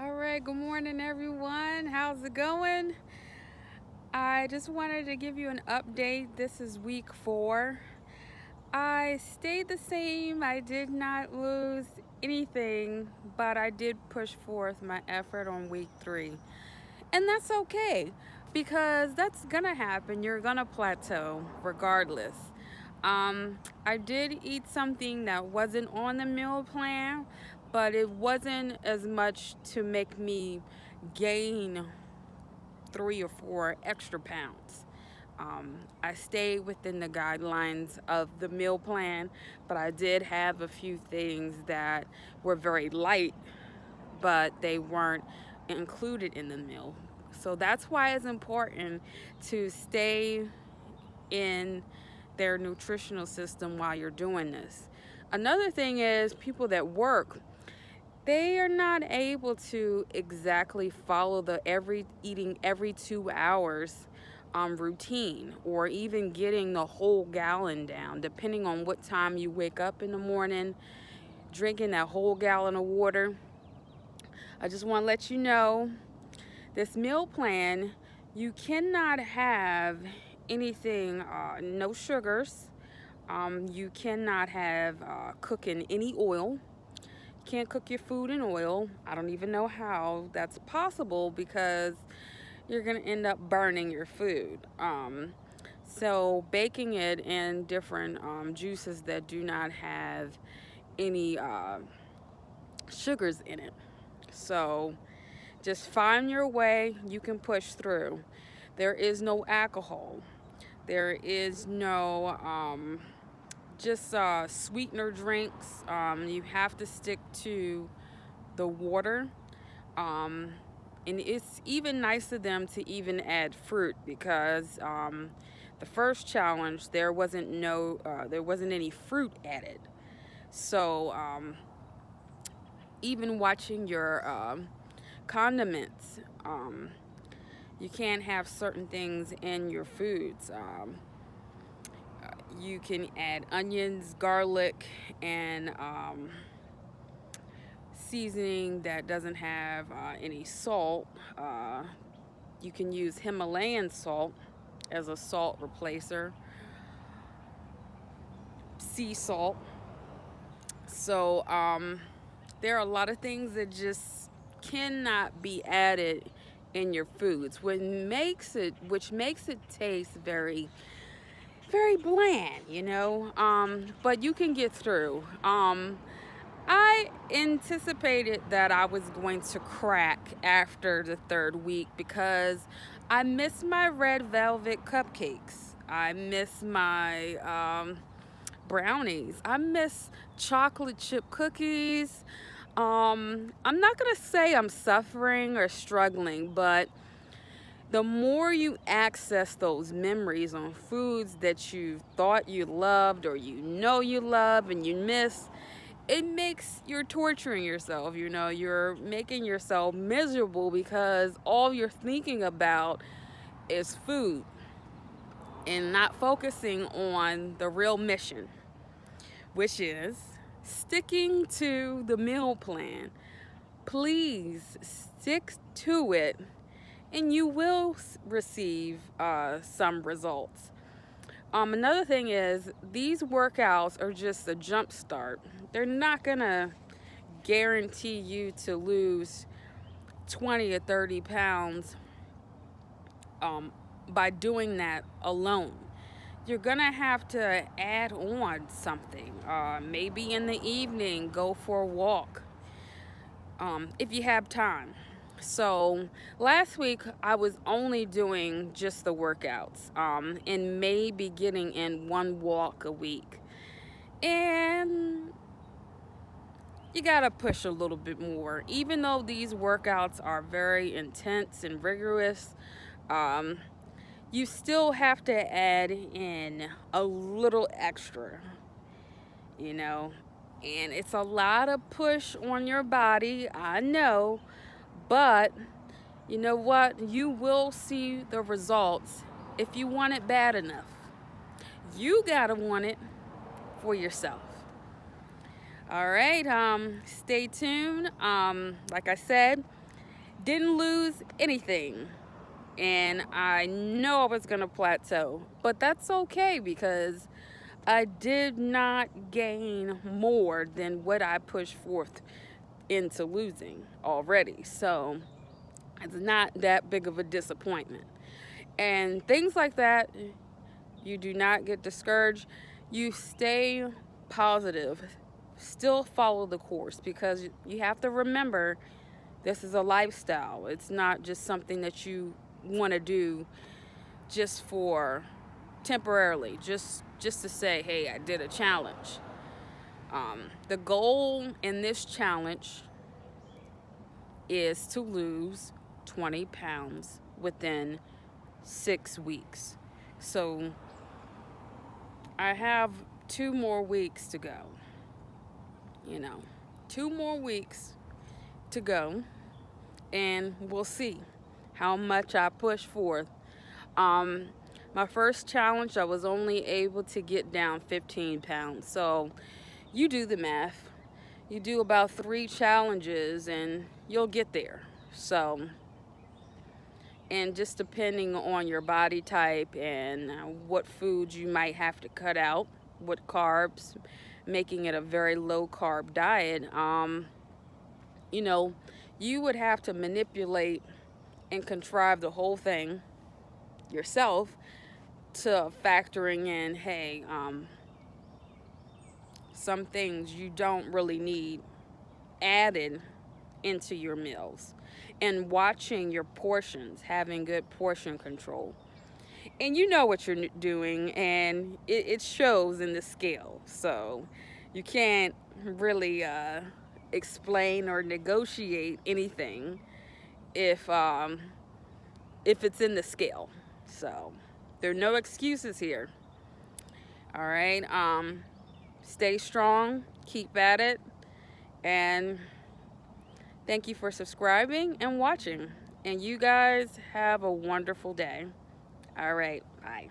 All right, good morning, everyone. How's it going? I just wanted to give you an update. This is week 4. I stayed the same. I did not lose anything, but I did push forth my effort on week 3. And that's okay because that's gonna happen. You're gonna plateau regardless. I did eat something that wasn't on the meal plan, but it wasn't as much to make me gain 3 or 4 extra pounds. I stayed within the guidelines of the meal plan, but I did have a few things that were very light, but they weren't included in the meal. So that's why it's important to stay in their nutritional system while you're doing this. Another thing is people that work, they are not able to exactly follow the every eating every 2 hours routine, or even getting the whole gallon down, depending on what time you wake up in the morning, drinking that whole gallon of water. I just want to let you know this meal plan, you cannot have anything, no sugars. You cannot have cook in any oil. Can't cook your food in oil. I don't even know how that's possible because you're going to end up burning your food. So baking it in different juices that do not have any sugars in it. So just find your way. You can push through. There is no alcohol. There is no just sweetener drinks. You have to stick to the water. And it's even nice of them to even add fruit because the first challenge there wasn't any fruit added. So even watching your condiments, you can't have certain things in your foods. You can add onions, garlic, and seasoning that doesn't have any salt. You can use Himalayan salt as a salt replacer, sea salt. So there are a lot of things that just cannot be added in your foods, which makes it taste very very bland, but you can get through. I anticipated that I was going to crack after the 3rd week because I miss my red velvet cupcakes. I miss my brownies. I miss chocolate chip cookies. I'm not going to say I'm suffering or struggling, but the more you access those memories on foods that you thought you loved or you love and you miss, it makes you're torturing yourself. You're making yourself miserable because all you're thinking about is food and not focusing on the real mission, which is sticking to the meal plan. Please stick to it and you will receive some results. Another thing is these workouts are just a jump start. They're not gonna guarantee you to lose 20 or 30 pounds by doing that alone. You're gonna have to add on something. Maybe in the evening, go for a walk if you have time. So last week I was only doing just the workouts and maybe getting in 1 walk a week. And you gotta push a little bit more. Even though these workouts are very intense and rigorous, you still have to add in a little extra, you know. And it's a lot of push on your body, I know, but you know what? You will see the results if you want it bad enough. You gotta want it for yourself. All right, stay tuned. Like I said, didn't lose anything. And I know I was going to plateau. But that's okay because I did not gain more than what I pushed forth into losing already. So it's not that big of a disappointment. And things like that, you do not get discouraged. You stay positive. Still follow the course because you have to remember this is a lifestyle. It's not just something that you want to do just for temporarily, just to say, hey, I did a challenge. The goal in this challenge is to lose 20 pounds within 6 weeks. So I have 2 more weeks to go. 2 more weeks to go, and we'll see how much I push forth. My first challenge, I was only able to get down 15 pounds. So you do the math. You do about 3 challenges and you'll get there. So, and just depending on your body type and what foods you might have to cut out, what carbs, making it a very low carb diet, you would have to manipulate and contrive the whole thing yourself to factoring in, hey, some things you don't really need added into your meals, and watching your portions, having good portion control. And you know what you're doing, and it shows in the scale. So you can't really explain or negotiate anything if it's in the scale. So there are no excuses here. All right. Stay strong. Keep at it. And thank you for subscribing and watching. And you guys have a wonderful day. All right. Bye.